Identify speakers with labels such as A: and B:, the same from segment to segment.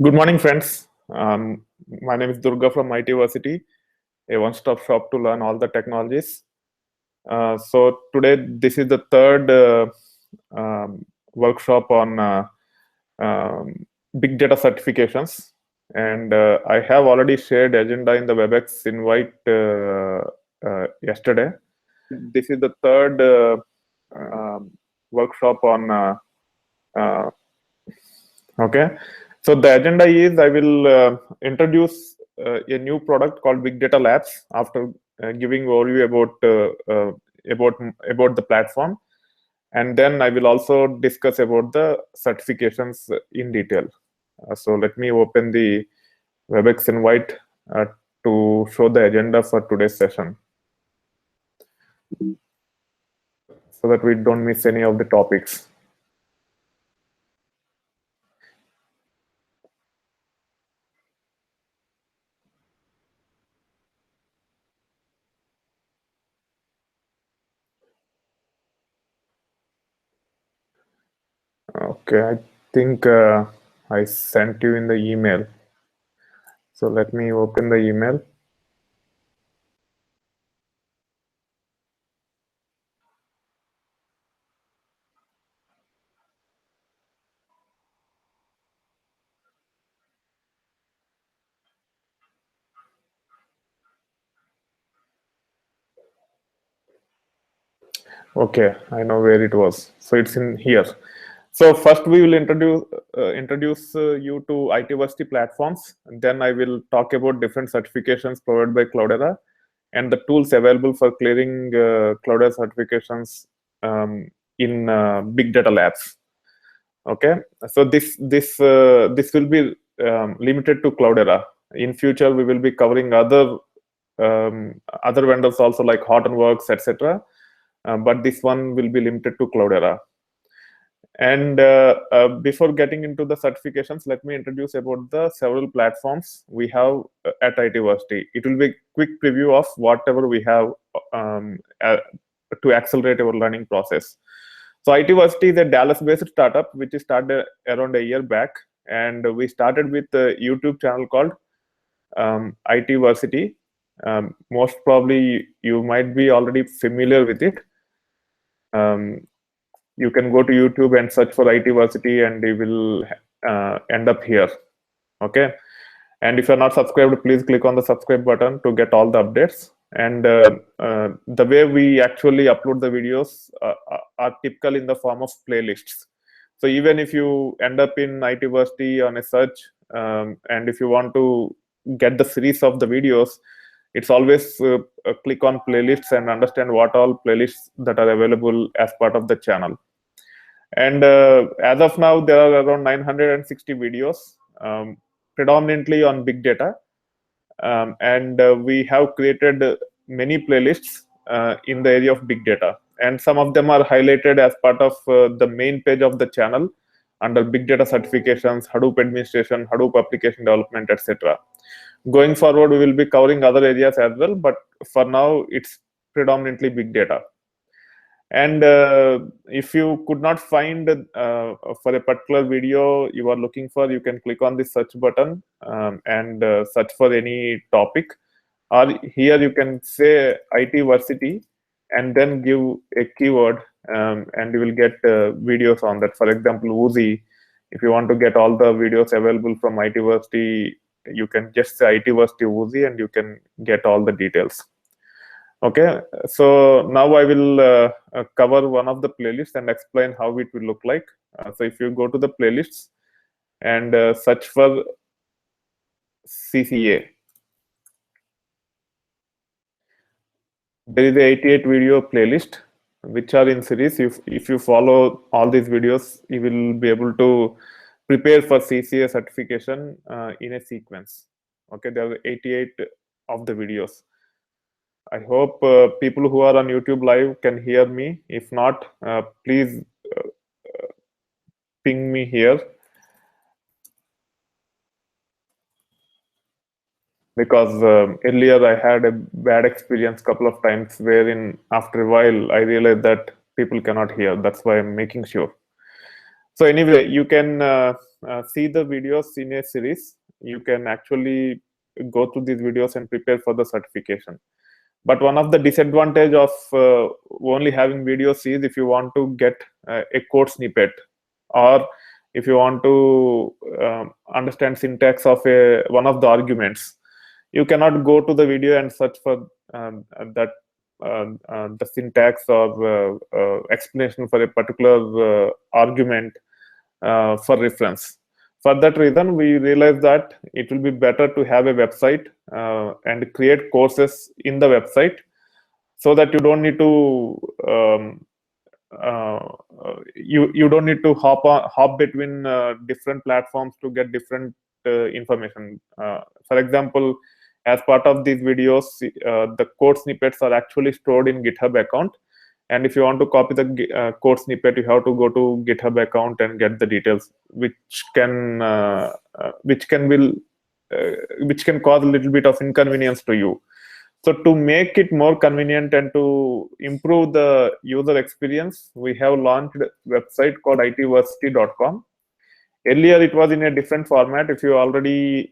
A: Good morning, friends. My name is Durga from itversity, a one-stop shop to learn all the technologies. So today, this is the third workshop on big data certifications, and I have already shared agenda in the WebEx invite yesterday. This is the third workshop on. Okay. So the agenda is I will introduce a new product called Big Data Labs after giving overview about the platform, and then I will also discuss about the certifications in detail. So let me open the WebEx invite to show the agenda for today's session, so that we don't miss any of the topics. Okay, I think I sent you in the email. So let me open the email. Okay, I know where it was. So it's in here. So first we will introduce you to itversity platforms, and then I will talk about different certifications provided by Cloudera and the tools available for clearing Cloudera certifications in big data labs. Okay, so this will be limited to Cloudera. In future, we will be covering other vendors also like Hortonworks, etc. But this one will be limited to Cloudera. And before getting into the certifications, let me introduce about the several platforms we have at itversity. It will be a quick preview of whatever we have to accelerate our learning process. So itversity is a Dallas-based startup which started around a year back, and we started with a YouTube channel called itversity. Most probably you might be already familiar with it. You can go to YouTube and search for itversity, and you will end up here. Okay, and if you're not subscribed, please click on the subscribe button to get all the updates. And the way we actually upload the videos are typical in the form of playlists. So even if you end up in itversity on a search, and if you want to get the series of the videos, it's always click on playlists and understand what all playlists that are available as part of the channel. And as of now, there are around 960 videos, predominantly on big data. And we have created many playlists in the area of big data. And some of them are highlighted as part of the main page of the channel under big data certifications, Hadoop administration, Hadoop application development, etc. Going forward, we will be covering other areas as well, but for now, it's predominantly big data. And if you could not find for a particular video you are looking for, you can click on the search button and search for any topic. Or here you can say itversity and then give a keyword, and you will get videos on that. For example, Uzi. If you want to get all the videos available from itversity, you can just say itversity Uzi and you can get all the details. Okay, so now I will cover one of the playlists and explain how it will look like. So if you go to the playlists and search for CCA, there is a 88 video playlist which are in series. If you follow all these videos, you will be able to prepare for CCA certification in a sequence. Okay, there are 88 of the videos. I hope people who are on YouTube live can hear me. If not, please ping me here, because earlier I had a bad experience couple of times wherein after a while I realized that people cannot hear. That's why I'm making sure. So anyway, you can see the videos in a series. You can actually go through these videos and prepare for the certification. But one of the disadvantage of only having videos is if you want to get a code snippet, or if you want to understand syntax of one of the arguments, you cannot go to the video and search for that the syntax or explanation for a particular argument for reference. For that reason, we realized that it will be better to have a website and create courses in the website, so that you don't need to you don't need to hop between different platforms to get different information. For example, as part of these videos, the code snippets are actually stored in GitHub account, and if you want to copy the code snippet, you have to go to GitHub account and get the details, which can cause a little bit of inconvenience to you. So to make it more convenient and to improve the user experience, we have launched a website called itversity.com. Earlier, it was in a different format. If you already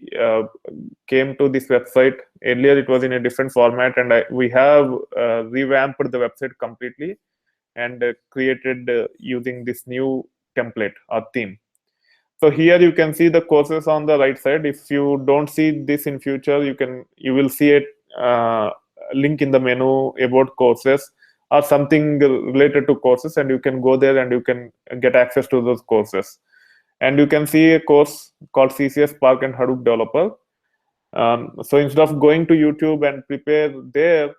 A: came to this website, earlier it was in a different format, and we have revamped the website completely and created using this new template or theme. So here you can see the courses on the right side. If you don't see this in future, you will see a link in the menu about courses or something related to courses, and you can go there and you can get access to those courses. And you can see a course called CCS, Spark, and Hadoop Developer. So instead of going to YouTube and prepare there,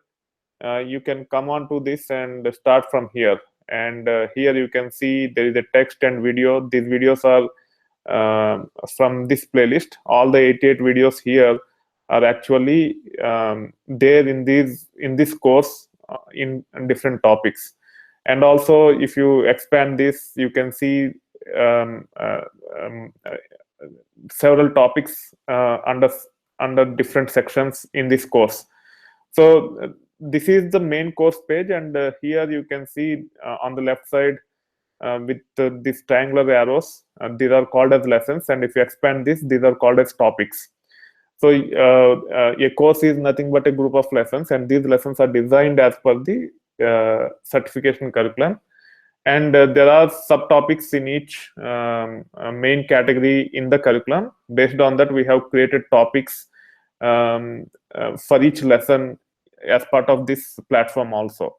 A: you can come on to this and start from here. And here you can see there is a text and video. These videos are from this playlist. All the 88 videos here are actually there in this course in different topics. And also, if you expand this, you can see several topics under different sections in this course. So this is the main course page, and here you can see on the left side with these triangular arrows, these are called as lessons, and if you expand this, these are called as topics. So a course is nothing but a group of lessons, and these lessons are designed as per the certification curriculum. And there are subtopics in each main category in the curriculum. Based on that, we have created topics for each lesson as part of this platform also.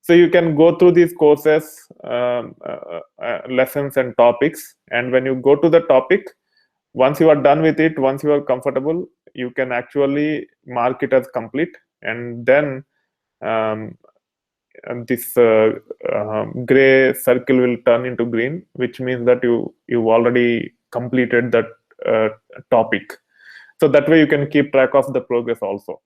A: So you can go through these courses, lessons and topics. And when you go to the topic, once you are done with it, once you are comfortable, you can actually mark it as complete. And then this gray circle will turn into green, which means that you've already completed that topic. So that way you can keep track of the progress also.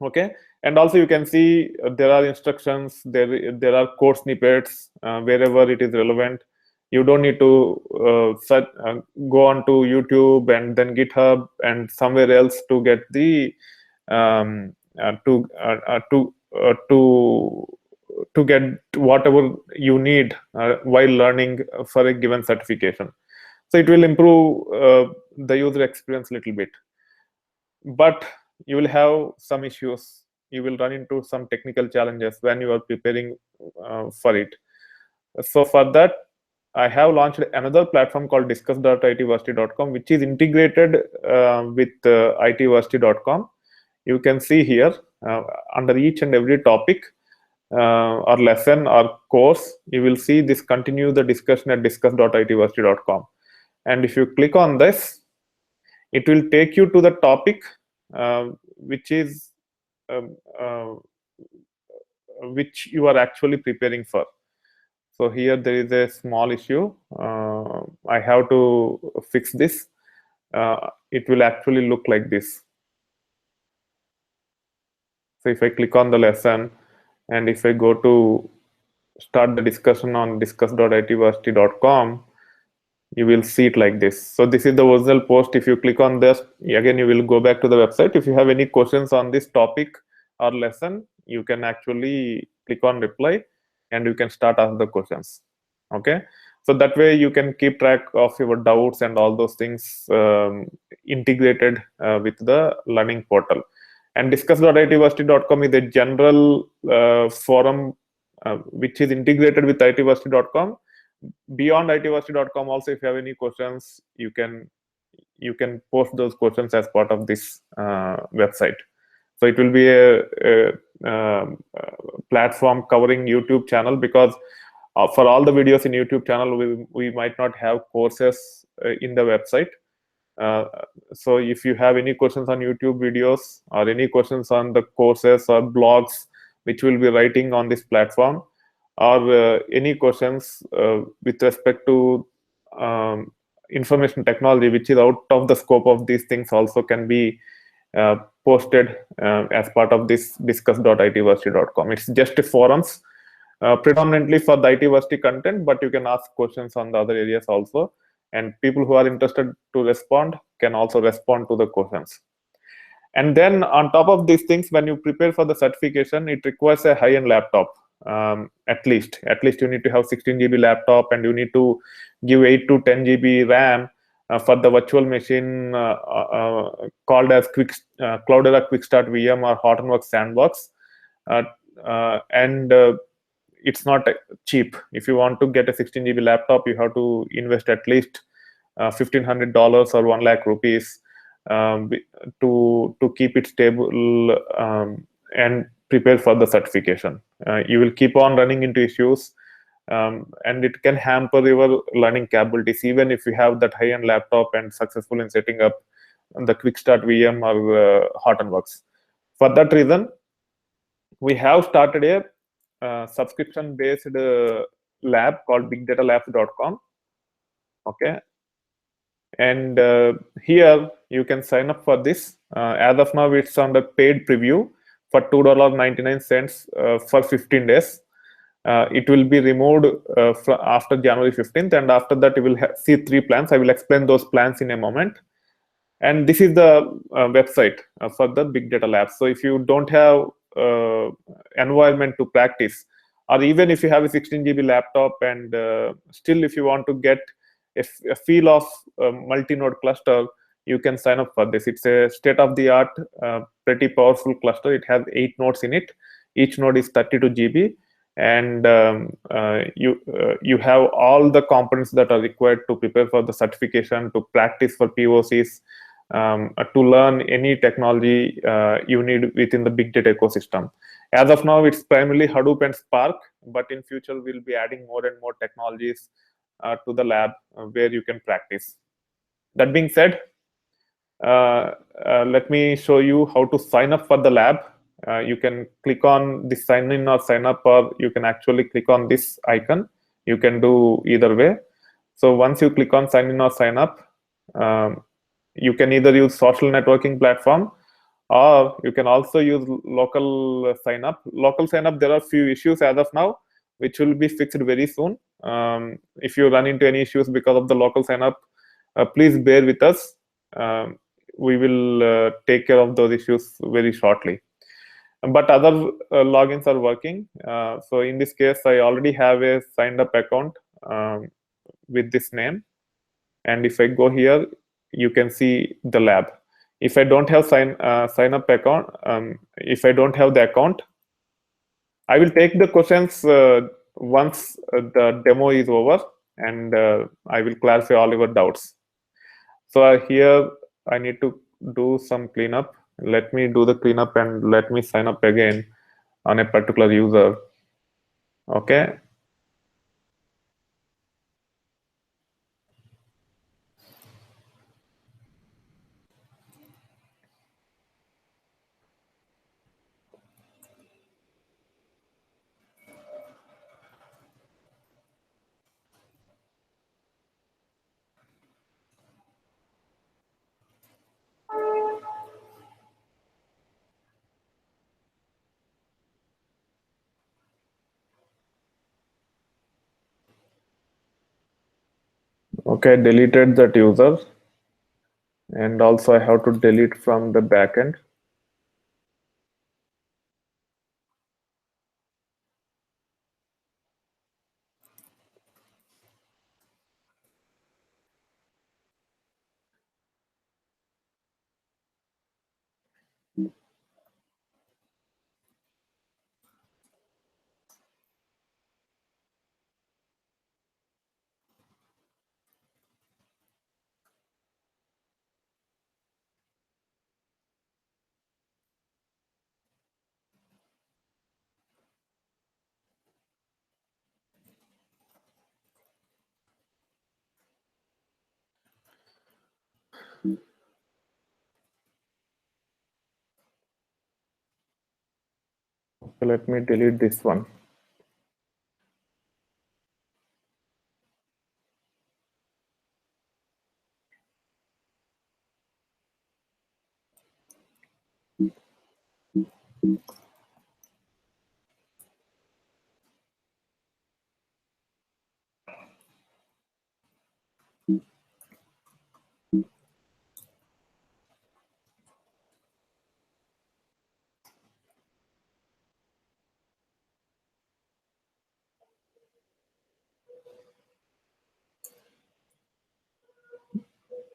A: Okay, and also you can see there are instructions, there are code snippets wherever it is relevant. You don't need to go on to YouTube and then GitHub and somewhere else to get the to get whatever you need while learning for a given certification. So it will improve the user experience a little bit, but you will have some issues. You will run into some technical challenges when you are preparing for it. So for that, I have launched another platform called discuss.itversity.com, which is integrated with itversity.com. You can see here under each and every topic or lesson or course, you will see this continue the discussion at discuss.itversity.com. And if you click on this, it will take you to the topic which you are actually preparing for. So here there is a small issue. I have to fix this. It will actually look like this. So if I click on the lesson and if I go to start the discussion on discuss.itversity.com, you will see it like this. So this is the original post. If you click on this, again, you will go back to the website. If you have any questions on this topic or lesson, you can actually click on reply and you can start asking the questions. Okay. So that way you can keep track of your doubts and all those things integrated with the learning portal. And discuss.itversity.com is a general forum which is integrated with itversity.com. Beyond itversity.com also, if you have any questions, you can post those questions as part of this website. So it will be a platform covering YouTube channel, because for all the videos in YouTube channel, we might not have courses in the website. So if you have any questions on YouTube videos or any questions on the courses or blogs which we'll be writing on this platform, or any questions with respect to information technology which is out of the scope of these things, also can be posted as part of this discuss.itversity.com. It's just a forums predominantly for the itversity content, but you can ask questions on the other areas also, and people who are interested to respond can also respond to the questions. And then on top of these things, when you prepare for the certification, it requires a high-end laptop. At least you need to have 16 GB laptop, and you need to give 8 to 10 GB RAM for the virtual machine called as Cloudera Quick Start VM or Hortonworks Sandbox. And it's not cheap. If you want to get a 16 GB laptop, you have to invest at least $1,500 or 1 lakh rupees to keep it stable and prepare for the certification. You will keep on running into issues, and it can hamper your learning capabilities, even if you have that high-end laptop and successful in setting up the Quick Start VM or Hortonworks. For that reason, we have started a subscription-based lab called bigdatalabs.com. Okay, and here you can sign up for this. As of now, it's on the paid preview for $2.99 for 15 days. It will be removed after January 15th, and after that you will see 3 plans. I will explain those plans in a moment. And this is the website for the Big Data Labs. So if you don't have environment to practice, or even if you have a 16 GB laptop, and still if you want to get a feel of multi-node cluster, you can sign up for this. It's a state-of-the-art, pretty powerful cluster. It has 8 nodes in it. Each node is 32 GB, and you have all the components that are required to prepare for the certification, to practice for POCs, to learn any technology you need within the big data ecosystem. As of now, it's primarily Hadoop and Spark, but in future we'll be adding more and more technologies to the lab where you can practice. That being said, let me show you how to sign up for the lab. You can click on the sign in or sign up, or you can actually click on this icon. You can do either way. So once you click on sign in or sign up, you can either use social networking platform, or you can also use local sign up. Local sign up, there are few issues as of now, which will be fixed very soon. If you run into any issues because of the local sign up, please bear with us. We will take care of those issues very shortly. But other logins are working. So in this case, I already have a signed up account with this name. And if I go here, you can see the lab. If I don't have sign up account, if I don't have the account, I will take the questions once the demo is over, and I will clarify all your doubts. So here I need to do some cleanup. Let me do the cleanup and let me sign up again on a particular user. Okay. Okay, deleted that user, and also I have to delete from the backend. So let me delete this one.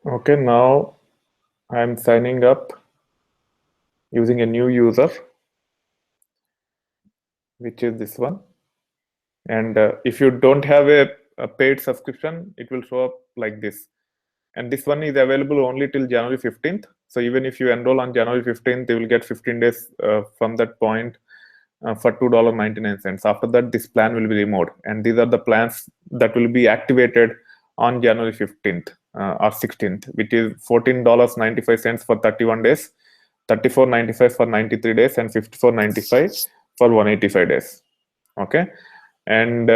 A: Okay, now I'm signing up using a new user, which is this one. And if you don't have a paid subscription, it will show up like this. And this one is available only till January 15th. So even if you enroll on January 15th, you will get 15 days from that point for $2.99. After that, this plan will be removed. And these are the plans that will be activated on January 15th or 16th, which is $14.95 for 31 days, $34.95 for 93 days, and $54.95 for 185 days. Okay. And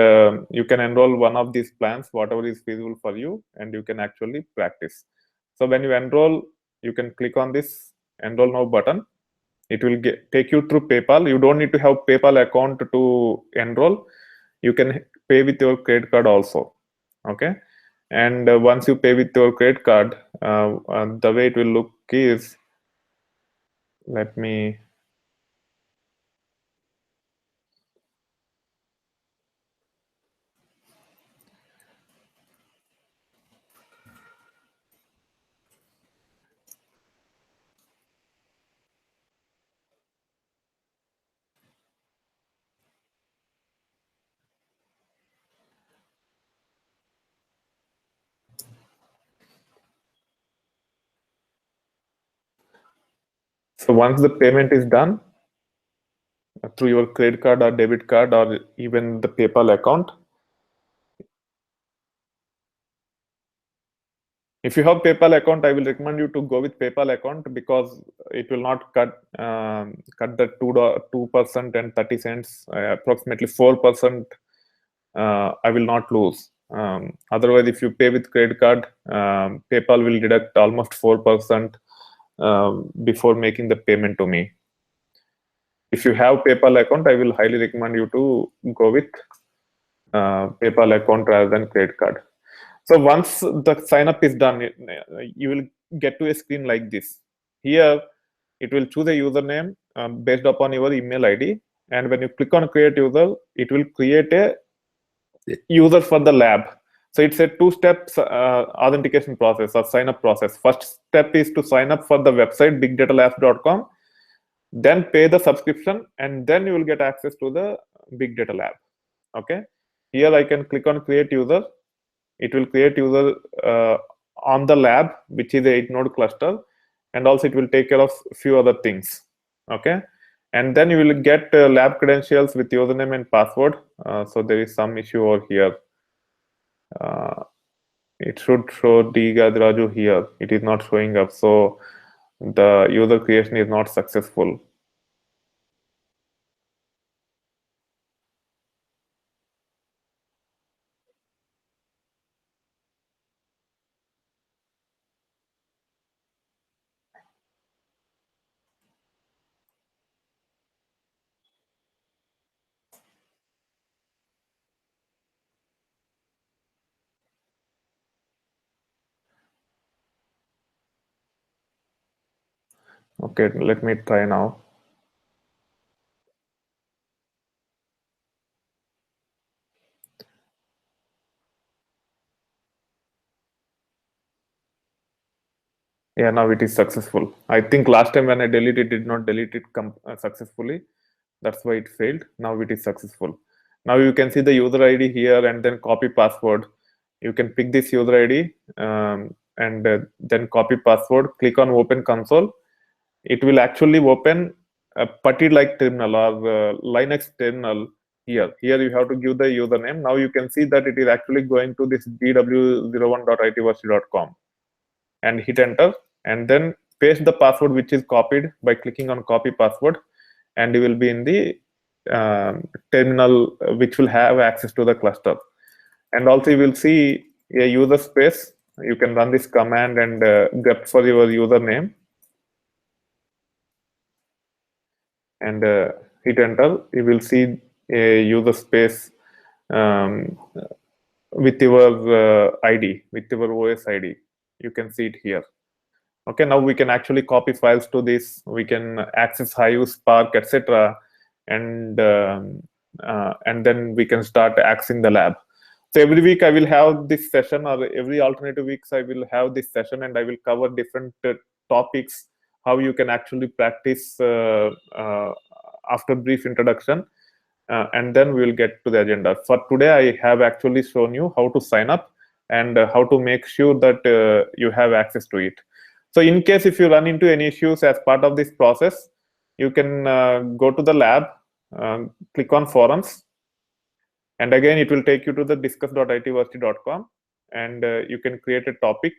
A: you can enroll one of these plans, whatever is feasible for you, and you can actually practice. So when you enroll, you can click on this enroll now button. It will take you through PayPal. You don't need to have PayPal account to enroll. You can pay with your credit card also. Okay. And once you pay with your credit card, the way it will look is, let me so once the payment is done through your credit card or debit card or even the PayPal account, if you have PayPal account, I will recommend you to go with PayPal account because it will not cut the 2% and 30 cents, approximately 4%. I will not lose. Otherwise, if you pay with credit card, PayPal will deduct almost 4% before making the payment to me. If you have PayPal account, I will highly recommend you to go with PayPal account rather than credit card. So once the sign up is done, you will get to a screen like this. Here, it will choose a username based upon your email ID. And when you click on create user, it will create a user for the lab. So it's a two-step authentication process or sign up process. First step is to sign up for the website bigdatalabs.com, then pay the subscription, and then you will get access to the Big Data Lab. Okay. Here I can click on create user. It will create user on the lab, which is a 8-node cluster, and also it will take care of a few other things. Okay. And then you will get lab credentials with username and password. So there is some issue over here. It should show D Gadraju here. It is not showing up. So the user creation is not successful. Okay, let me try now. Yeah, now it is successful. I think last time when I deleted, it did not delete it successfully. That's why it failed. Now it is successful. Now you can see the user ID here and then copy password. You can pick this user ID and then copy password. Click on open console. It will actually open a putty like terminal or Linux terminal here. Here you have to give the username. Now you can see that it is actually going to this dw01.itversity.com and hit enter and then paste the password which is copied by clicking on copy password, and you will be in the terminal which will have access to the cluster. And also you will see a user space. You can run this command and get for your username and hit enter. You will see a user space um, with your ID, with your OS ID. You can see it here. Okay, now we can actually copy files to this. We can access Hive, Spark, etc., and then we can start accessing the lab. So every week I will have this session, or every alternative weeks I will have this session, and I will cover different topics, how you can actually practice after brief introduction, and then we will get to the agenda. For today, I have actually shown you how to sign up and how to make sure that you have access to it. So in case if you run into any issues as part of this process, you can go to the lab, click on forums, and again it will take you to the discuss.itversity.com, and you can create a topic.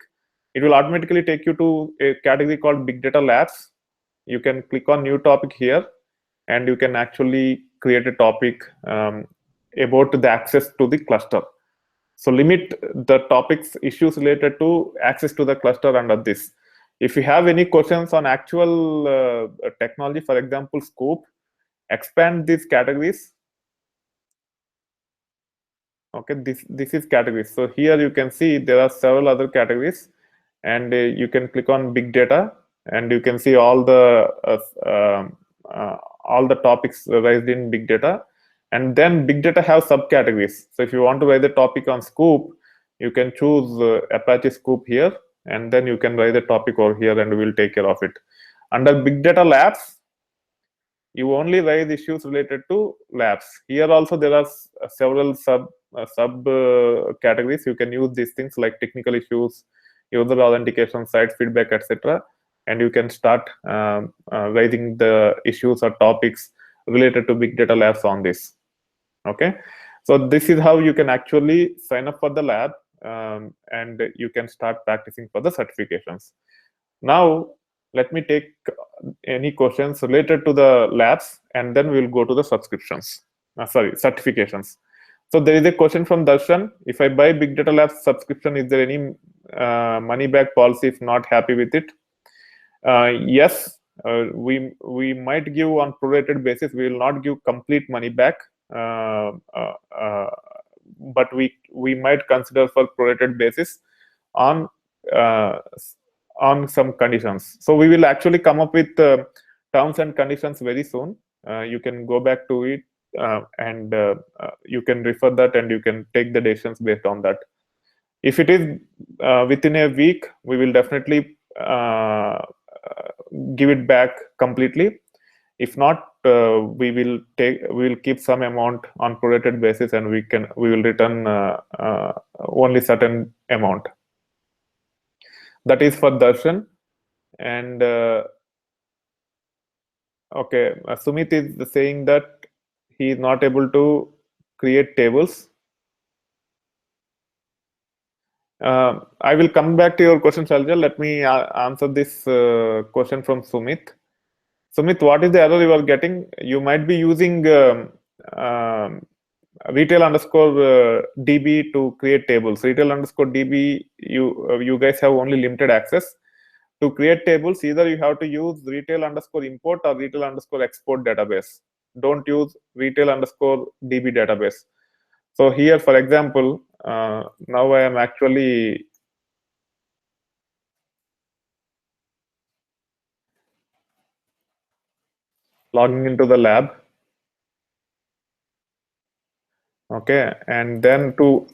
A: It will automatically take you to a category called Big Data Labs. You can click on new topic here, and you can actually create a topic about the access to the cluster. So limit the topics issues related to access to the cluster under this. If you have any questions on actual technology, for example, scope, expand these categories. Okay, this is categories. So here you can see there are several other categories, and you can click on big data, and you can see all the topics raised in big data. And then big data have subcategories. So if you want to write the topic on scoop, you can choose Apache Scoop here, and then you can write the topic over here, and we'll take care of it. Under big data labs, you only raise issues related to labs. Here also there are several sub categories. You can use these things like technical issues, user authentication, site feedback, etc. And you can start raising the issues or topics related to big data labs on this. Okay, so this is how you can actually sign up for the lab, and you can start practicing for the certifications. Now let me take any questions related to the labs, and then we'll go to the subscriptions. Certifications. So there is a question from Darshan. If I buy Big Data Labs subscription, is there any money back policy if not happy with it? Yes, we might give on prorated basis. We will not give complete money back, but we might consider for prorated basis on some conditions. So we will actually come up with terms and conditions very soon. You can go back to it, and you can refer that, and you can take the decisions based on that. If it is within a week, we will definitely give it back completely. If not, we will keep some amount on prorated basis, and we will return only certain amount. That is for Darshan. And okay, Sumit is saying that he is not able to create tables. I will come back to your question, Shalja. Let me answer this question from Sumit. Sumit, what is the error you are getting? You might be using retail underscore DB to create tables. Retail underscore DB, you guys have only limited access. To create tables, either you have to use retail underscore import or retail underscore export database. Don't use retail underscore DB database. So here, for example, now I am actually logging into the lab. Okay, and then to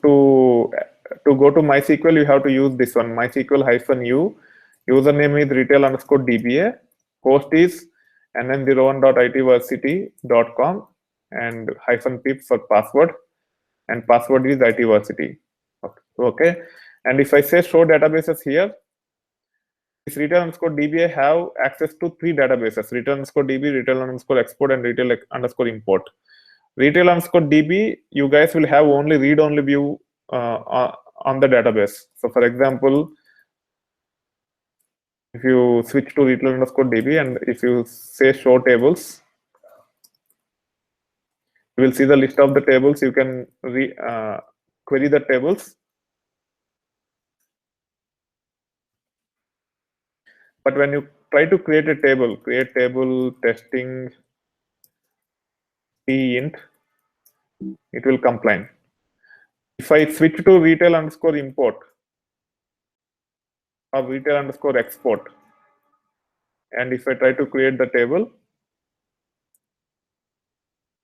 A: go to MySQL, you have to use this one, MySQL -u, Username is retail_dba. Host is nn01.itversity.com and -pip for password, and password is itversity. Okay. And if I say show databases here, this retail_dba have access to 3 databases: retail_db, retail_export, and retail_import. Retail_db, you guys will have only read-only view on the database. So for example, if you switch to retail_db and if you say show tables, you will see the list of the tables. You can query the tables. But when you try to create a table, create table testing t_int, it will complain. If I switch to retail_import or retail_export, and if I try to create the table,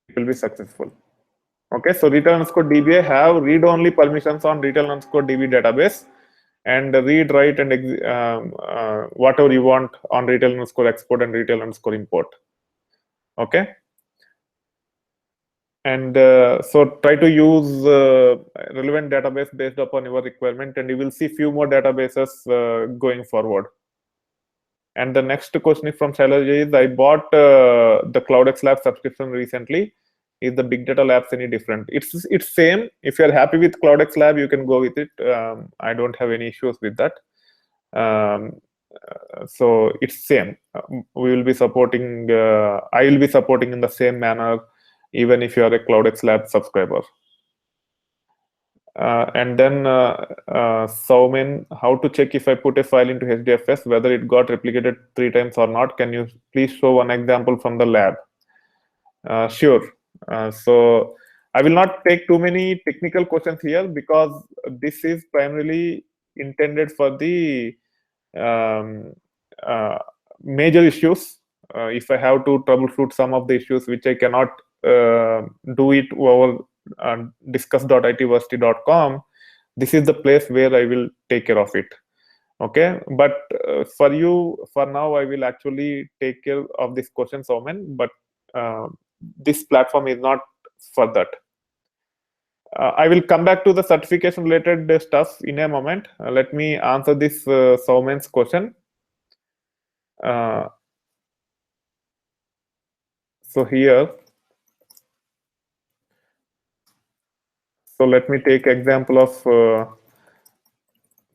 A: it will be successful. Okay, so retail_dba have read-only permissions on retail_db database, and read, write, and whatever you want on retail_export and retail_import. Okay. And so try to use relevant database based upon your requirement, and you will see few more databases going forward. And the next question is from Shailaja is, I bought the CloudX Lab subscription recently. Is the Big Data Labs any different? It's same. If you're happy with CloudX Lab, you can go with it. I don't have any issues with that. So it's same. We will be supporting, I will be supporting in the same manner, even if you are a CloudX Lab subscriber. And then Saumen, how to check if I put a file into HDFS, whether it got replicated 3 times or not? Can you please show one example from the lab? Sure. So I will not take too many technical questions here, because this is primarily intended for the major issues. If I have to troubleshoot some of the issues which I cannot do it over discuss.itversity.com, this is the place where I will take care of it. Okay, but for you, for now, I will actually take care of this question, Soman, but this platform is not for that. I will come back to the certification related stuff in a moment. Let me answer this Soman's question. So here, so let me take example of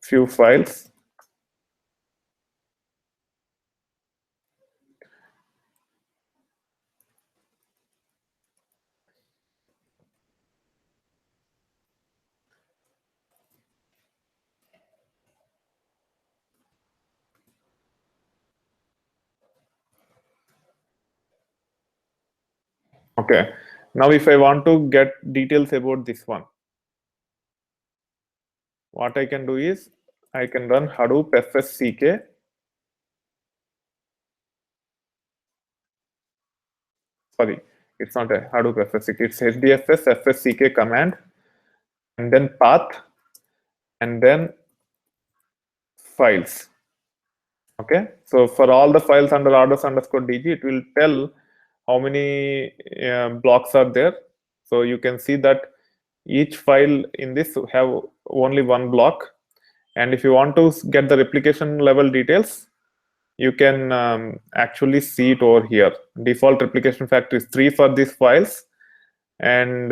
A: few files. Okay, now if I want to get details about this one, what I can do is I can run Hadoop fsck. Sorry, it's not a Hadoop fsck, it's hdfs fsck command, and then path, and then files. Okay, so for all the files under orders_dg, it will tell how many blocks are there. So you can see that each file in this have only one block. And if you want to get the replication level details, you can actually see it over here. Default replication factor is 3 for these files, and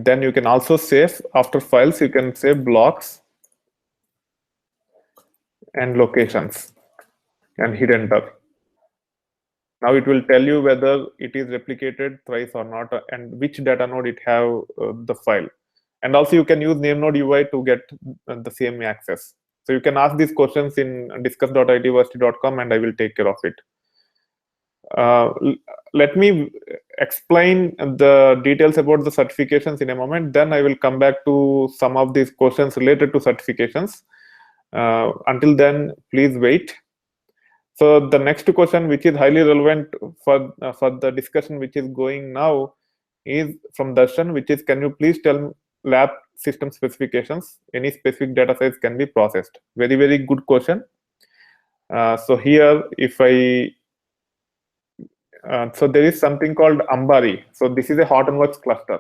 A: then you can also save, after files you can save blocks and locations and hit enter. Now it will tell you whether it is replicated thrice or not, and which data node it have the file. And also you can use NameNode UI to get the same access. So you can ask these questions in discuss.itversity.com, and I will take care of it. Let me explain the details about the certifications in a moment. Then I will come back to some of these questions related to certifications. Until then, please wait. So the next question, which is highly relevant for the discussion which is going now, is from Darshan, which is, can you please tell lab system specifications? Any specific data size can be processed. Very, very good question. So here, if I so there is something called Ambari. So this is a Hortonworks cluster,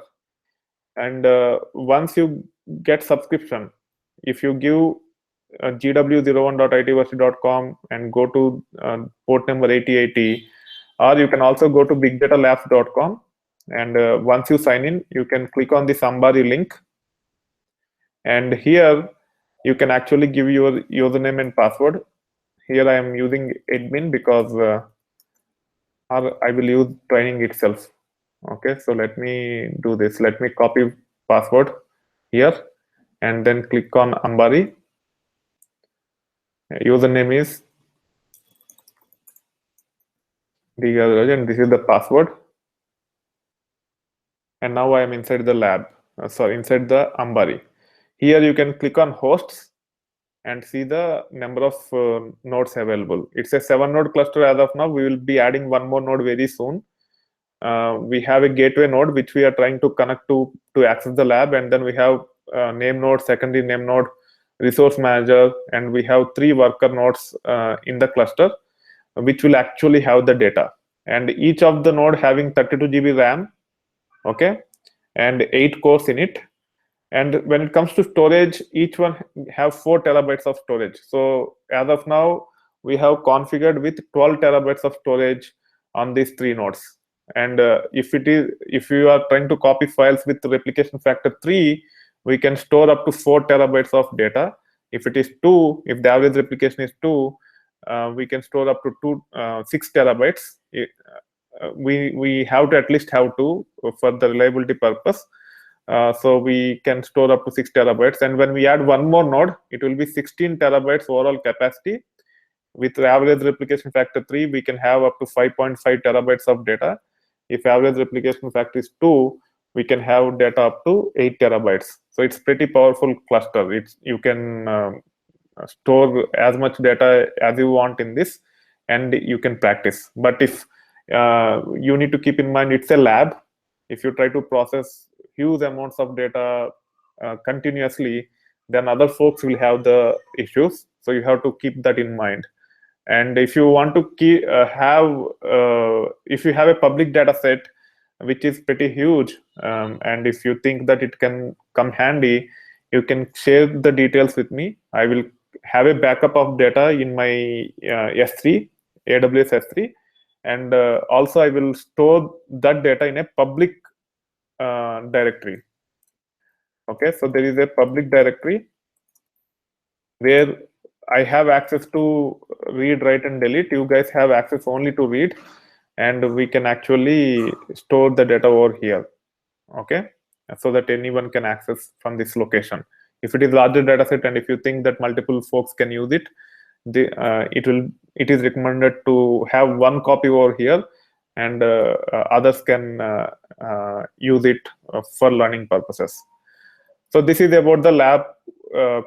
A: and once you get subscription, if you give gw01.itversity.com and go to port number 8080, or you can also go to bigdatalabs.com, and once you sign in, you can click on this Ambari link, and here you can actually give your username and password. Here I am using admin because or I will use training itself. Okay, so let me do this. Let me copy password here and then click on Ambari. Username is and this is the password. And now I am inside the lab. Inside the Ambari. Here you can click on hosts and see the number of nodes available. It's a 7-node cluster as of now. We will be adding one more node very soon. We have a gateway node which we are trying to connect to access the lab, and then we have name node, secondary name node, resource manager, and we have 3 worker nodes in the cluster which will actually have the data, and each of the node having 32 GB RAM, okay, and 8 cores in it. And when it comes to storage, each one have 4 terabytes of storage. So as of now, we have configured with 12 terabytes of storage on these 3 nodes. And if you are trying to copy files with replication factor 3, we can store up to 4 terabytes of data. If it is 2, if the average replication is 2, we can store up to 6 terabytes. We have to at least have 2 for the reliability purpose. So we can store up to 6 terabytes. And when we add one more node, it will be 16 terabytes overall capacity. With average replication factor 3, we can have up to 5.5 terabytes of data. If average replication factor is 2, we can have data up to 8 terabytes. So it's pretty powerful cluster. You can store as much data as you want in this, and you can practice. But if you need to keep in mind, it's a lab. If you try to process huge amounts of data continuously, then other folks will have the issues. So you have to keep that in mind. And if you want to if you have a public data set which is pretty huge, and if you think that it can come handy, you can share the details with me. I will have a backup of data in my S3, AWS S3, and also I will store that data in a public directory. Okay, so there is a public directory where I have access to read, write, and delete. You guys have access only to read, and we can actually store the data over here. Okay, so that anyone can access from this location. If it is larger data set, and if you think that multiple folks can use it, it is recommended to have one copy over here, and others can use it for learning purposes. So this is about the lab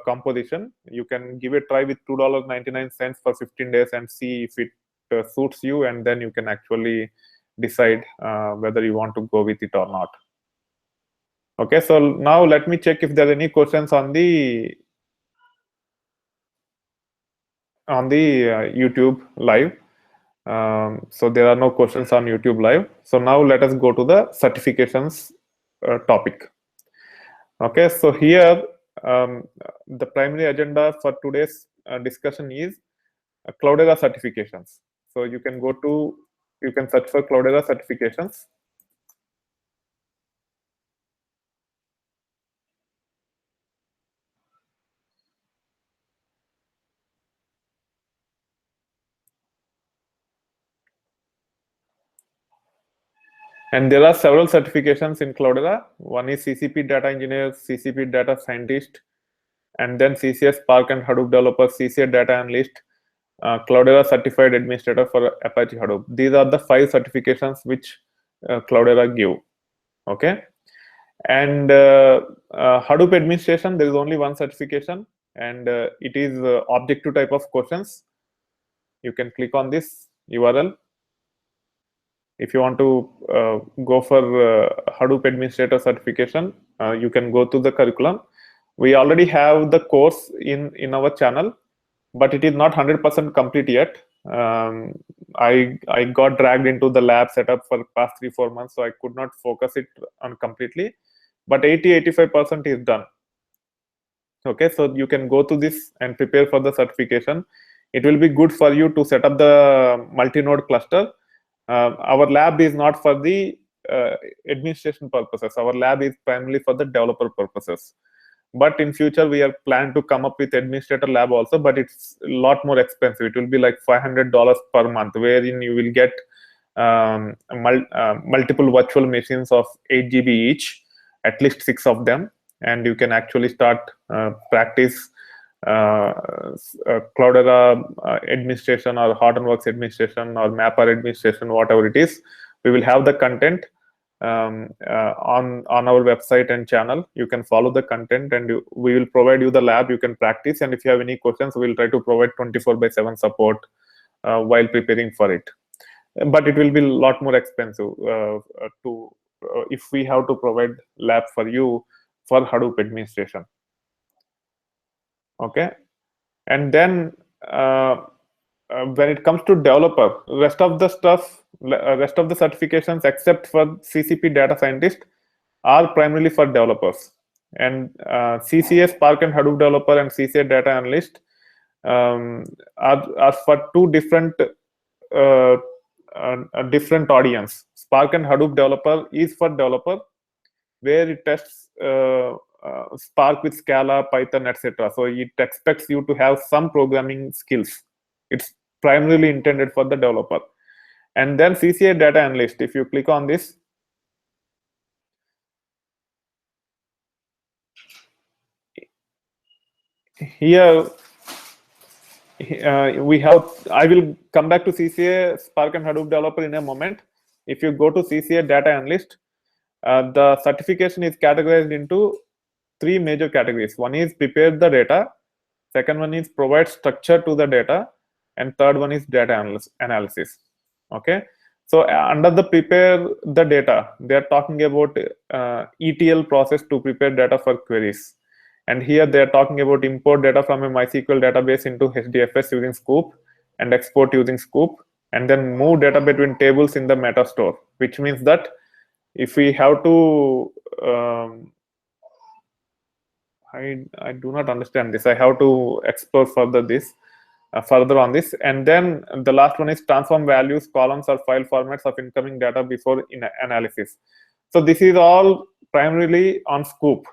A: composition. You can give a try with $2.99 for 15 days and see if it suits you, and then you can actually decide whether you want to go with it or not. Okay, so now let me check if there are any questions on the YouTube live. So there are no questions on YouTube live. So now let us go to the certifications topic. Okay, so here the primary agenda for today's discussion is Cloudera certifications. So you can search for Cloudera certifications. And there are several certifications in Cloudera. One is CCP Data Engineer, CCP Data Scientist, and then CCS Spark and Hadoop Developer, CCA Data Analyst, Cloudera Certified Administrator for Apache Hadoop. These are the 5 certifications which Cloudera give. Okay, and Hadoop Administration, there is only one certification, and it is objective type of questions. You can click on this URL. If you want to go for Hadoop administrator certification, you can go to the curriculum. We already have the course in our channel, but it is not 100% complete yet. I got dragged into the lab setup for past 3-4 months, so I could not focus it on completely. But 80-85% is done. Okay, so you can go to this and prepare for the certification. It will be good for you to set up the multi-node cluster. Our lab is not for the administration purposes. Our lab is primarily for the developer purposes. But in future, we are planning to come up with administrator lab also, but it's a lot more expensive. It will be like $500 per month, wherein you will get multiple virtual machines of 8 GB each, at least 6 of them, and you can actually start practice Cloudera administration or Hortonworks administration or Mapper administration, whatever it is. We will have the content on our website and channel. You can follow the content, and we will provide you the lab. You can practice, and if you have any questions, we'll try to provide 24/7 support while preparing for it. But it will be a lot more expensive if we have to provide lab for you for Hadoop administration. Okay, and then when it comes to developer, rest of the certifications except for CCP data scientist are primarily for developers. And CCA Spark and Hadoop developer and CCA data analyst are for two different audience. Spark and Hadoop developer is for developer, where it tests Spark with Scala, Python, etc. So it expects you to have some programming skills. It's primarily intended for the developer. And then CCA data analyst, if you click on this, here we have, I will come back to CCA Spark and Hadoop developer in a moment. If you go to CCA data analyst, the certification is categorized into 3 major categories. One is prepare the data, second one is provide structure to the data, and third one is data analysis. Okay, so under the prepare the data, they are talking about ETL process to prepare data for queries. And here they are talking about import data from a MySQL database into HDFS using Scoop and export using Scoop, and then move data between tables in the meta store, which means that if we have to I do not understand this. I have to explore further on this. And then the last one is transform values, columns, or file formats of incoming data before analysis. So this is all primarily on Scoop.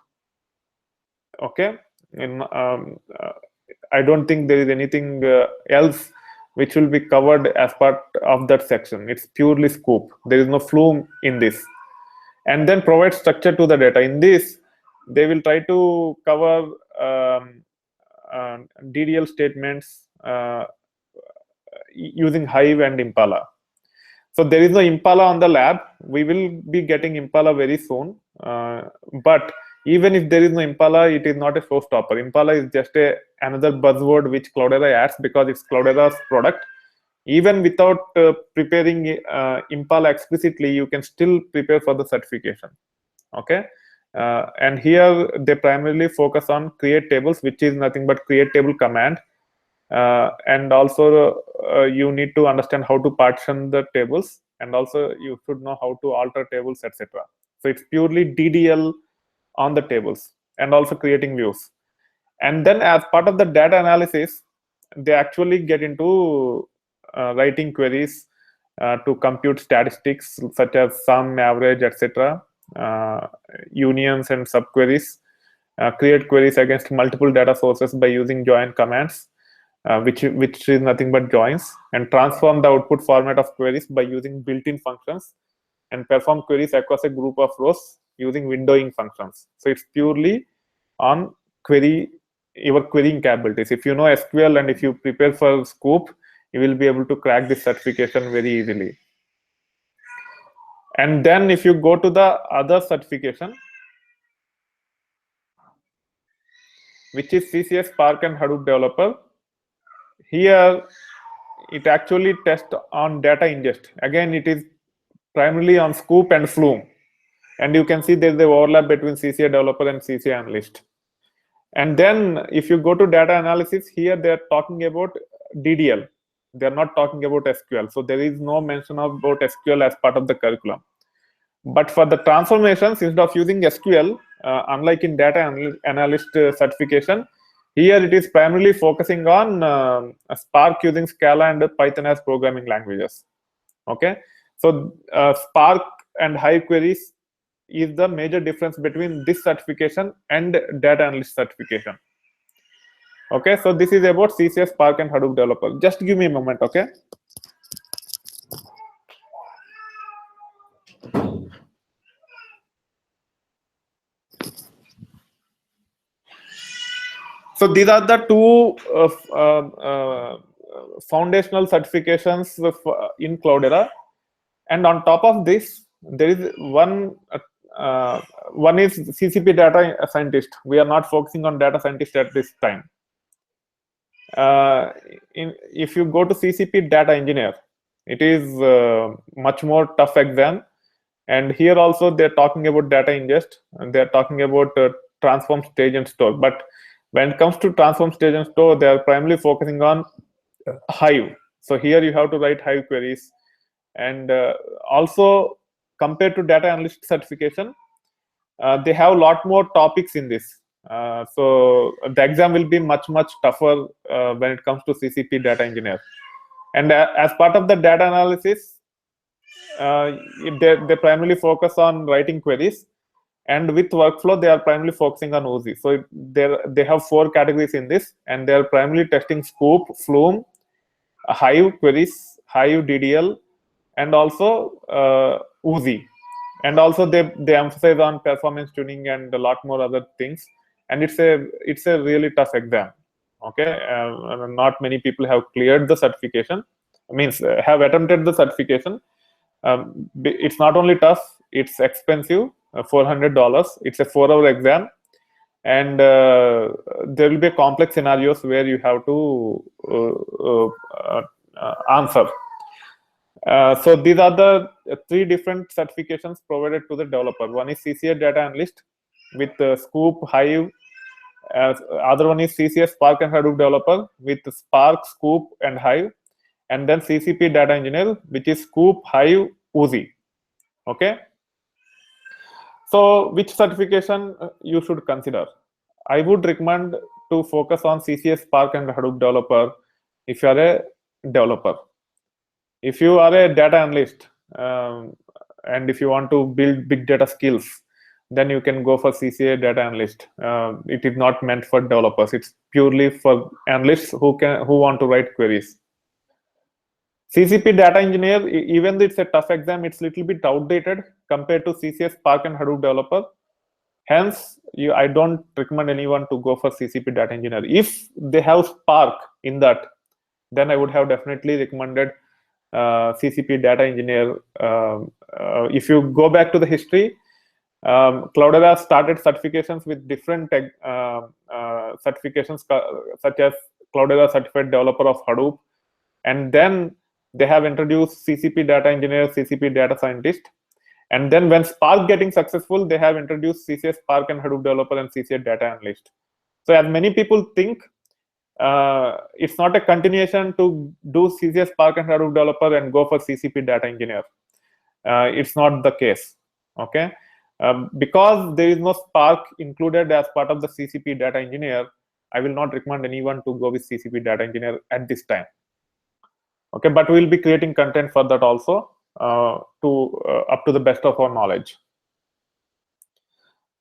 A: Okay, I don't think there is anything else which will be covered as part of that section. It's purely Scoop. There is no Flume in this. And then provide structure to the data. In this, they will try to cover DDL statements using Hive and Impala. So there is no Impala on the lab. We will be getting Impala very soon. But even if there is no Impala, it is not a showstopper. Impala is just another buzzword which Cloudera adds because it's Cloudera's product. Even without preparing Impala explicitly, you can still prepare for the certification. Okay, and here they primarily focus on create tables, which is nothing but create table command. And also you need to understand how to partition the tables, and also you should know how to alter tables, etc. So it's purely DDL on the tables, and also creating views. And then as part of the data analysis, they actually get into writing queries to compute statistics such as sum, average, etc., unions and subqueries, create queries against multiple data sources by using join commands, which is nothing but joins, and transform the output format of queries by using built-in functions, and perform queries across a group of rows using windowing functions. So it's purely on your querying capabilities. If you know SQL and if you prepare for Scoop, you will be able to crack this certification very easily. And then if you go to the other certification, which is CCS Spark and Hadoop developer, here it actually tests on data ingest. Again, it is primarily on Scoop and Flume. And you can see there's the overlap between CCA developer and CCA analyst. And then if you go to data analysis, here they're talking about DDL. They're not talking about SQL. So there is no mention about SQL as part of the curriculum. But for the transformations, instead of using SQL, unlike in data analyst certification, here it is primarily focusing on Spark using Scala and Python as programming languages. Okay, so Spark and Hive queries is the major difference between this certification and data analyst certification. Okay, so this is about CCS, Spark, and Hadoop developer. Just give me a moment, okay? So these are the two foundational certifications in Cloudera, and on top of this, there is one is CCP data scientist. We are not focusing on data scientist at this time. If you go to CCP data engineer, it is much more tough exam, and here also they're talking about data ingest, and they're talking about transform, stage, and store. But when it comes to transform, stage, and store, they are primarily focusing on Hive. So here you have to write Hive queries, and also compared to data analyst certification, they have a lot more topics in this. So the exam will be much tougher when it comes to CCP data engineer. And as part of the data analysis, they primarily focus on writing queries, and with workflow they are primarily focusing on OZ. So they have 4 categories in this, and they are primarily testing Scoop, Flume, Hive queries, Hive DDL, and also Uzi. And also they emphasize on performance tuning and a lot more other things. And it's a really tough exam. Okay, not many people have cleared the certification. Means have attempted the certification. It's not only tough; it's expensive. $400. It's a 4-hour exam, and there will be complex scenarios where you have to answer. So these are the 3 different certifications provided to the developer. One is CCA data analyst with Scoop, Hive. Other one is CCS, Spark, and Hadoop developer with Spark, Scoop, and Hive. And then CCP data engineer, which is Scoop, Hive, Uzi. Okay. So which certification you should consider? I would recommend to focus on CCS, Spark, and Hadoop developer if you are a developer. If you are a data analyst and if you want to build big data skills, then you can go for CCA data analyst. It is not meant for developers. It's purely for analysts who want to write queries. CCP data engineer, even though it's a tough exam, it's a little bit outdated compared to CCS, Spark, and Hadoop developer. Hence, I don't recommend anyone to go for CCP data engineer. If they have Spark in that, then I would have definitely recommended CCP data engineer. If you go back to the history, Cloudera started certifications with different certifications, such as Cloudera Certified Developer of Hadoop, and then they have introduced CCP data engineer, CCP data scientist, and then when Spark getting successful, they have introduced CCS, Spark, and Hadoop developer, and CCA data analyst. So as many people think, it's not a continuation to do CCS, Spark, and Hadoop developer and go for CCP data engineer. It's not the case. Okay. Because there is no Spark included as part of the CCP data engineer, I will not recommend anyone to go with CCP data engineer at this time. Okay, but we'll be creating content for that also up to the best of our knowledge.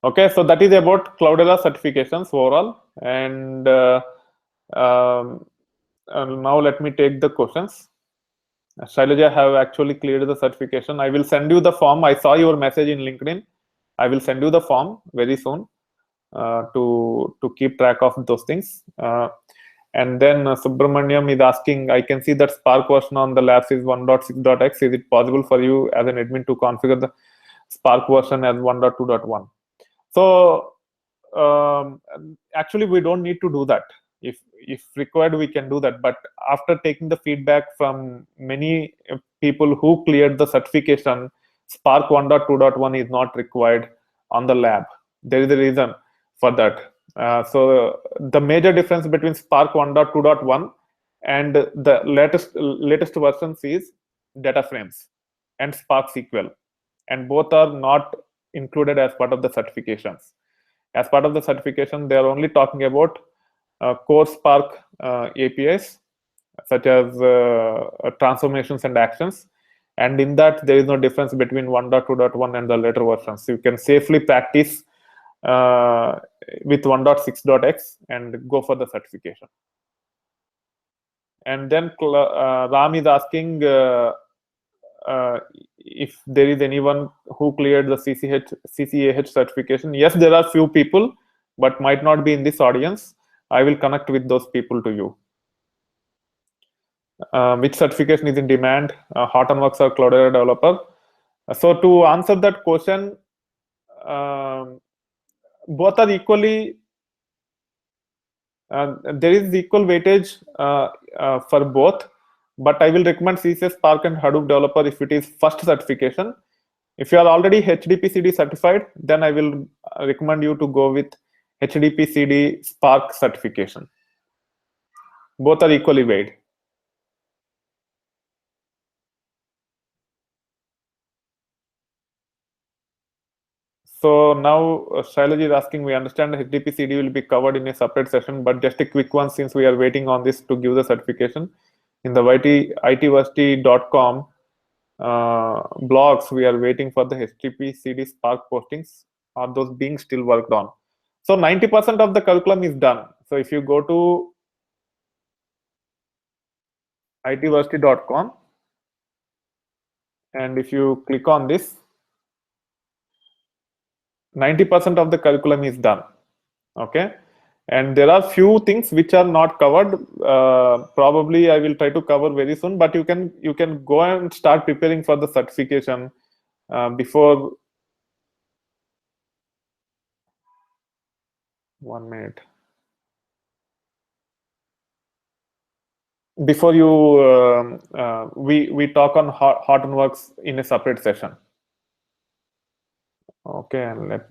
A: Okay, so that is about Cloudera certifications overall, and now let me take the questions. Shailaja have actually cleared the certification. I will send you the form. I saw your message in LinkedIn. I will send you the form very soon to keep track of those things. And then Subramaniam is asking, I can see that Spark version on the labs is 1.6.x. Is it possible for you as an admin to configure the Spark version as 1.2.1? So actually, we don't need to do that. If required, we can do that. But after taking the feedback from many people who cleared the certification, Spark 1.2.1 is not required on the lab. There is a reason for that. So the major difference between Spark 1.2.1 and the latest versions is data frames and Spark SQL, and both are not included as part of the certifications. As part of the certification, they are only talking about core Spark APIs, such as transformations and actions. And in that, there is no difference between 1.2.1 and the later versions. So you can safely practice with 1.6.x and go for the certification. And then Ram is asking if there is anyone who cleared the CCAH certification. Yes, there are few people, but might not be in this audience. I will connect with those people to you. Which certification is in demand, Hortonworks or Cloudera developer? So to answer that question, both are equally, there is equal weightage for both, but I will recommend CCS, Spark and Hadoop developer if it is first certification. If you are already HDP-CD certified, then I will recommend you to go with HDP-CD Spark certification. Both are equally weighed. So now Shailaji is asking, we understand HDP-CD will be covered in a separate session, but just a quick one since we are waiting on this to give the certification. In the itversity.com blogs, we are waiting for the HDP-CD Spark postings. Are those being still worked on? So 90% of the curriculum is done. So if you go to itversity.com and if you click on this, 90% of the curriculum is done. Okay, and there are few things which are not covered. Probably I will try to cover very soon, but you can go and start preparing for the certification before 1 minute. Before you we talk on Hortonworks in a separate session. Okay, and let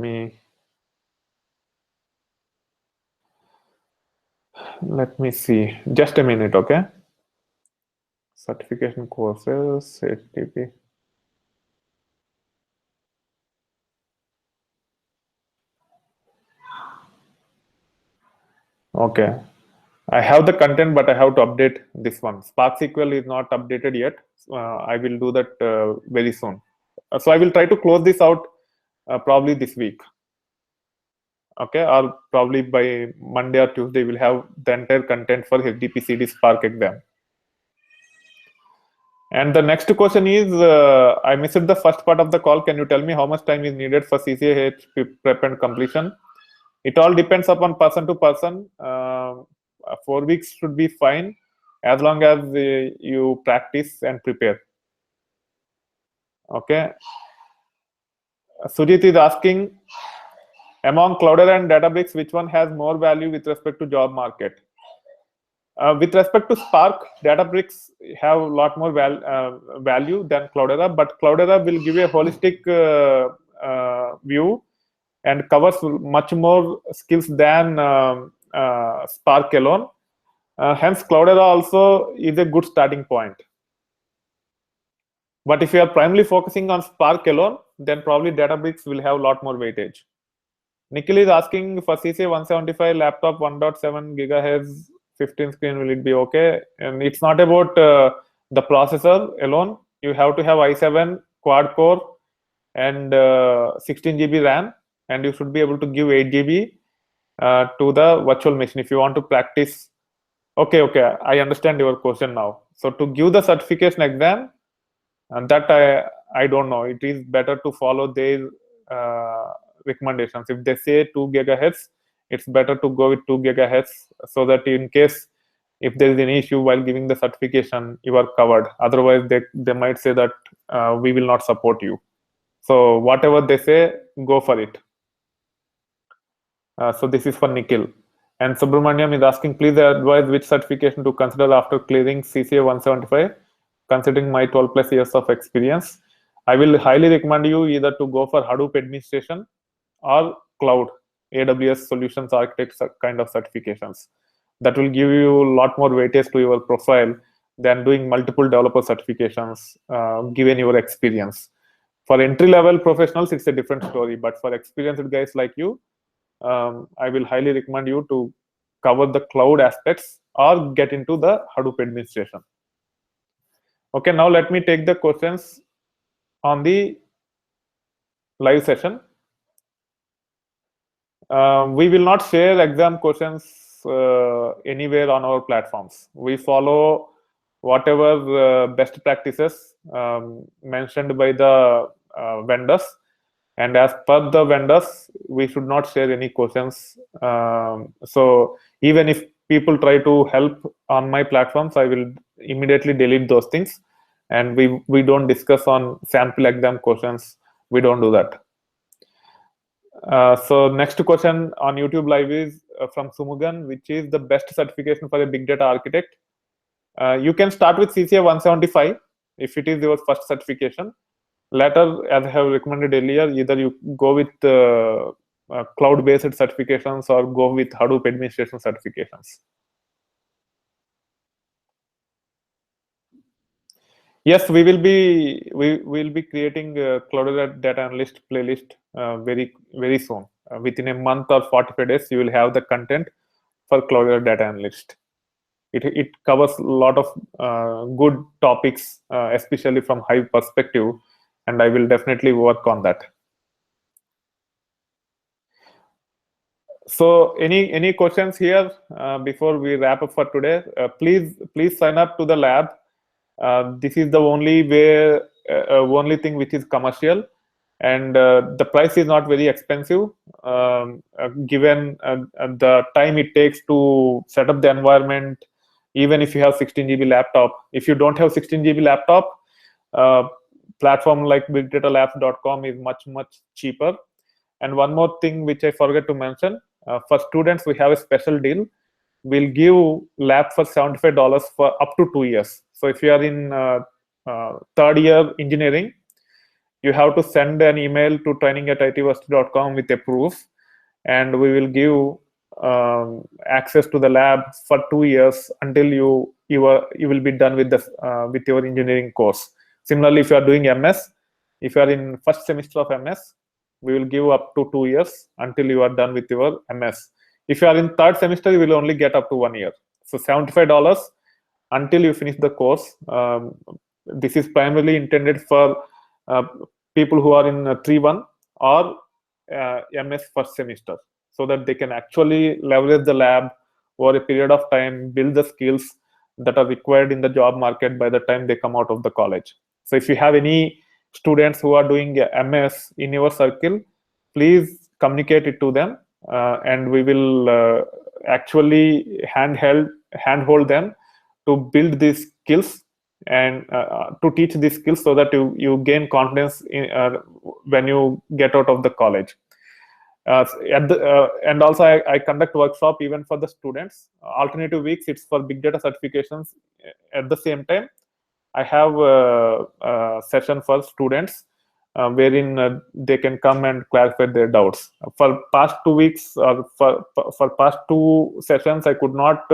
A: me see. Just a minute, okay? Certification courses, HTTP. Okay, I have the content, but I have to update this one. Spark SQL is not updated yet. I will do that very soon. So I will try to close this out probably this week. Okay, or probably by Monday or Tuesday, we'll have the entire content for HDP-CD Spark exam. And the next question is, I missed the first part of the call. Can you tell me how much time is needed for CCAH prep and completion? It all depends upon person to person. 4 weeks should be fine as long as you practice and prepare. Okay. Sujit is asking, among Cloudera and Databricks, which one has more value with respect to job market? With respect to Spark, Databricks have a lot more value than Cloudera, but Cloudera will give you a holistic view and covers much more skills than Spark alone. Hence, Cloudera also is a good starting point. But if you are primarily focusing on Spark alone, then probably Databricks will have a lot more weightage. Nikhil is asking, for CCA 175 laptop 1.7 gigahertz 15 screen, will it be okay? And it's not about the processor alone. You have to have i7 quad core and 16 GB RAM, and you should be able to give 8 GB to the virtual machine if you want to practice. Okay, I understand your question now. So to give the certification exam, and that I don't know, it is better to follow their recommendations. If they say 2 gigahertz, it's better to go with 2 gigahertz so that in case if there is an issue while giving the certification, you are covered. Otherwise, they might say that we will not support you. So whatever they say, go for it. So this is for Nikhil. And Subramaniam is asking, please advise which certification to consider after clearing CCA 175, considering my 12+ years of experience. I will highly recommend you either to go for Hadoop administration or cloud AWS solutions architect kind of certifications. That will give you a lot more weightage to your profile than doing multiple developer certifications, given your experience. For entry level professionals, it's a different story. But for experienced guys like you, I will highly recommend you to cover the cloud aspects or get into the Hadoop administration. Okay, now let me take the questions on the live session. We will not share exam questions anywhere on our platforms. We follow whatever best practices mentioned by the vendors, and as per the vendors, we should not share any questions. So even if people try to help on my platforms, I will immediately delete those things, and we don't discuss on sample exam questions. We don't do that. So next question on YouTube Live is from Sumugan, which is the best certification for a big data architect? You can start with CCA 175 if it is your first certification. Later, as I have recommended earlier, either you go with cloud-based certifications or go with Hadoop administration certifications. Yes, we will be creating a Cloudera data analyst playlist very soon. Within a month or 45 days, you will have the content for Cloudera data analyst. It covers a lot of good topics, especially from Hive perspective, and I will definitely work on that. So any questions here before we wrap up for today? Please sign up to the lab. This is the only way, only thing which is commercial, and the price is not very expensive, given the time it takes to set up the environment. Even if you have 16 GB laptop, if you don't have 16 GB laptop, platform like bigdatalabs.com is much cheaper. And one more thing which I forgot to mention, for students we have a special deal. We'll give lab for $75 for up to 2 years. So if you are in third year engineering, you have to send an email to training@itversity.com with a proof, and we will give access to the lab for 2 years until you will be done with with your engineering course. Similarly, if you are doing MS, if you are in first semester of MS, we will give up to 2 years until you are done with your MS. If you are in third semester, you will only get up to 1 year. So $75 until you finish the course. This is primarily intended for people who are in 3-1 or MS first semester, so that they can actually leverage the lab over a period of time, build the skills that are required in the job market by the time they come out of the college. So if you have any students who are doing MS in your circle, please communicate it to them, and we will actually handhold them to build these skills and to teach these skills, so that you gain confidence in, when you get out of the college. And also I conduct workshop even for the students. Alternative weeks, it's for big data certifications. At the same time, I have a session for students wherein they can come and clarify their doubts. For past 2 weeks or for past 2 sessions, I could not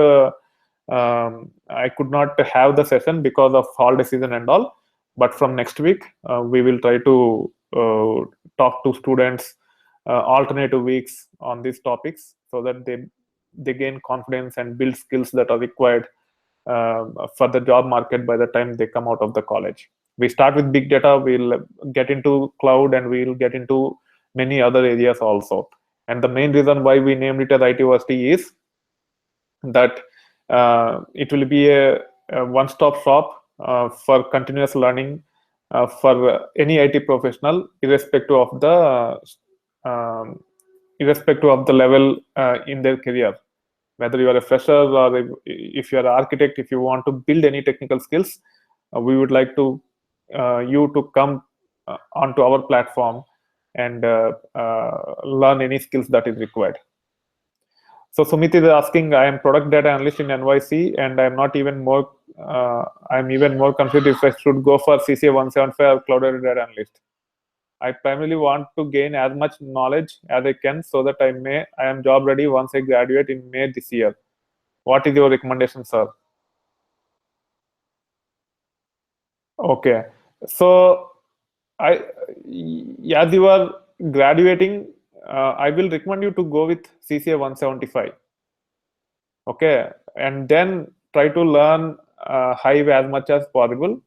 A: have the session because of holiday season and all. But from next week, we will try to talk to students alternative weeks on these topics, so that they gain confidence and build skills that are required for the job market by the time they come out of the college. We start with big data, we'll get into cloud, and we'll get into many other areas also. And the main reason why we named it as itversity is that it will be a one-stop shop for continuous learning for any IT professional, irrespective of the level in their career. Whether you are a fresher or if you are an architect, if you want to build any technical skills, we would like to you to come onto our platform and learn any skills that is required. So Sumit is asking, I am product data analyst in NYC, and I am not even more I'm even more confused if I should go for CCA 175 or Cloudera Data Analyst. I primarily want to gain as much knowledge as I can so that I am job ready once I graduate in May this year. What is your recommendation, sir? Okay, so as you are graduating, I will recommend you to go with CCA 175. Okay, and then try to learn Hive as much as possible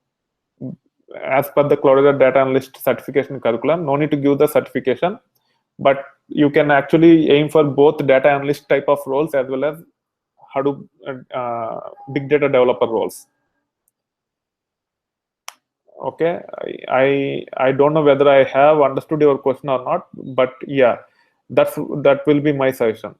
A: as per the Cloudera Data Analyst certification curriculum. No need to give the certification, but you can actually aim for both data analyst type of roles as well as Hadoop big data developer roles. Okay, I don't know whether I have understood your question or not, but yeah, that will be my suggestion.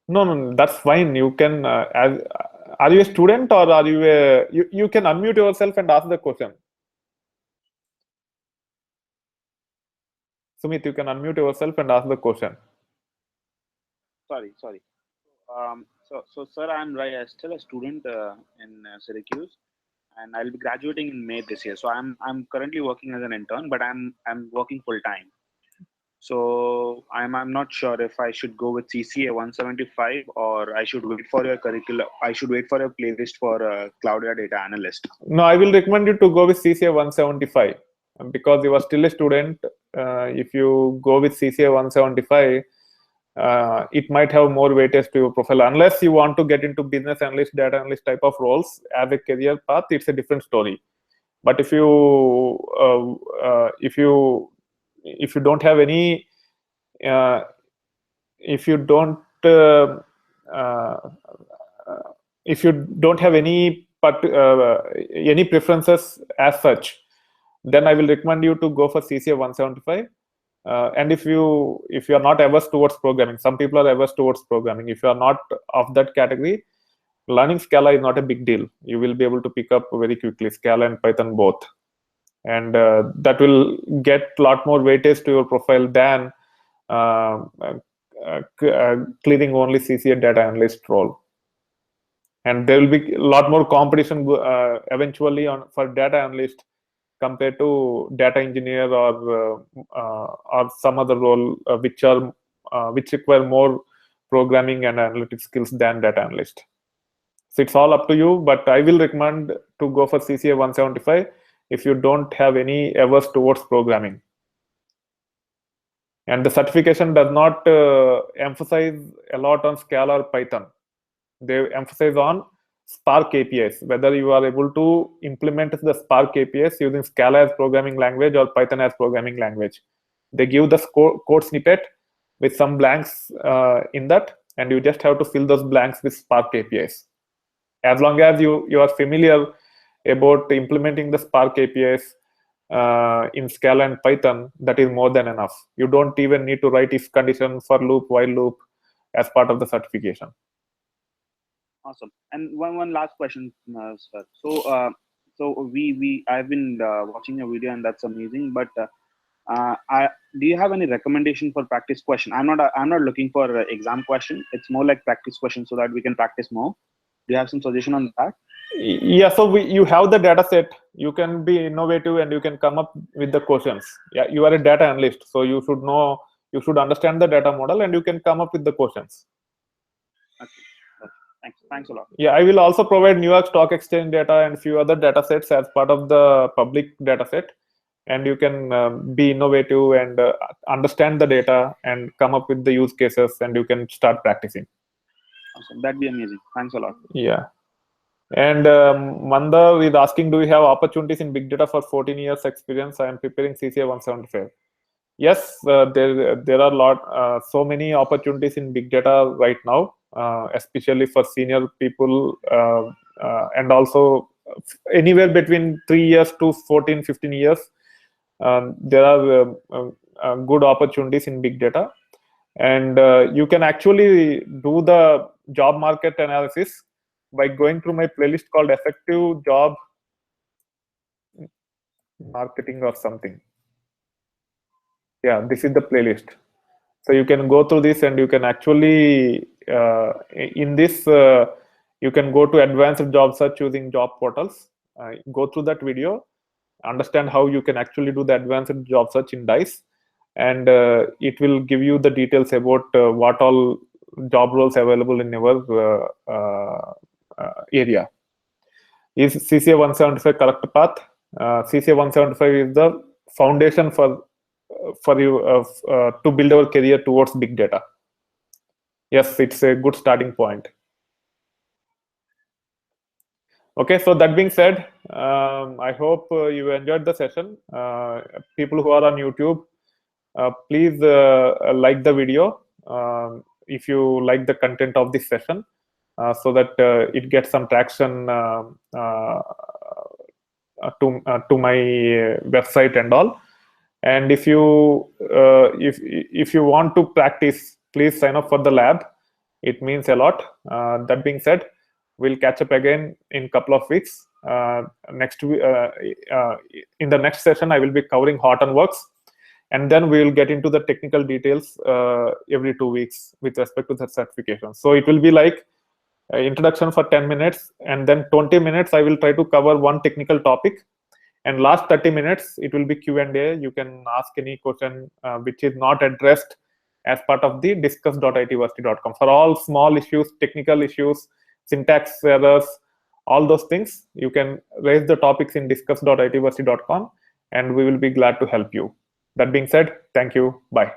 A: No, that's fine. You can are you a student or are you a you can unmute yourself and ask the question. Sumit, you can unmute yourself and ask the question.
B: Sorry. So sir, I'm still a student in Syracuse, and I'll be graduating in May this year. So I'm currently working as an intern, but I'm working full time. So I'm not sure if I should go with CCA 175 or I should wait for your curriculum. I should wait for a playlist for Cloudera Data Analyst.
A: No, I will recommend you to go with CCA 175 because you are still a student. If you go with CCA 175, it might have more weightage to your profile. Unless you want to get into business analyst, data analyst type of roles as a career path, it's a different story. But if you don't have any if you don't have any preferences as such, then I will recommend you to go for CCA 175. And if you are not averse towards programming, some people are averse towards programming. If you are not of that category, learning Scala is not a big deal. You will be able to pick up very quickly Scala and Python both, and that will get a lot more weightage to your profile than clearing only CCA data analyst role. And there will be a lot more competition eventually for data analyst compared to data engineer or some other role which require more programming and analytic skills than data analyst. So it's all up to you, but I will recommend to go for CCA 175 if you don't have any averse towards programming. And the certification does not emphasize a lot on Scala or Python. They emphasize on Spark APIs, whether you are able to implement the Spark APIs using Scala as programming language or Python as programming language. They give the code snippet with some blanks in that, and you just have to fill those blanks with Spark APIs. As long as you are familiar about implementing the Spark APIs in Scala and Python, that is more than enough. You don't even need to write if condition, for loop, while loop as part of the certification.
B: Awesome. And one last question, sir. So I've been watching your video, and that's amazing. But do you have any recommendation for practice question? I'm not looking for exam question. It's more like practice question so that we can practice more. Do you have some suggestion on that?
A: Yeah, so you have the data set. You can be innovative and you can come up with the questions. Yeah, you are a data analyst, so you should understand the data model and you can come up with the questions.
B: Okay. Thanks a lot.
A: Yeah, I will also provide New York Stock Exchange data and few other data sets as part of the public data set, and you can be innovative and understand the data and come up with the use cases, and you can start practicing.
B: Awesome. That'd be amazing. Thanks a lot.
A: Yeah. And Mandar is asking, do you have opportunities in big data for 14 years experience? I am preparing CCA 175. Yes, there are so many opportunities in big data right now, especially for senior people, and also anywhere between 3 years to 14, 15 years. There are good opportunities in big data, and you can actually do the job market analysis by going through my playlist called Effective Job Marketing or something. Yeah, this is the playlist. So you can go through this and you can actually in this You can go to advanced job search using job portals. Go through that video, understand how you can actually do the advanced job search in DICE, and it will give you the details about what all job roles available in your area. Is CCA 175 correct path? CCA 175 is the foundation for you to build our career towards big data. Yes, it's a good starting point. Okay, so that being said, I hope you enjoyed the session. People who are on YouTube, please like the video if you like the content of this session, so that it gets some traction to my website and all. And if you want to practice, please sign up for the lab. It means a lot. That being said, we'll catch up again in a couple of weeks. Next in the next session, I will be covering Hortonworks, and then we will get into the technical details every 2 weeks with respect to the certification. So it will be like introduction for 10 minutes, and then 20 minutes I will try to cover one technical topic, and last 30 minutes it will be Q&A. You can ask any question which is not addressed as part of the discuss.itversity.com. For all small issues, technical issues, syntax errors, all those things, you can raise the topics in discuss.itversity.com, and we will be glad to help you. That being said, thank you. Bye.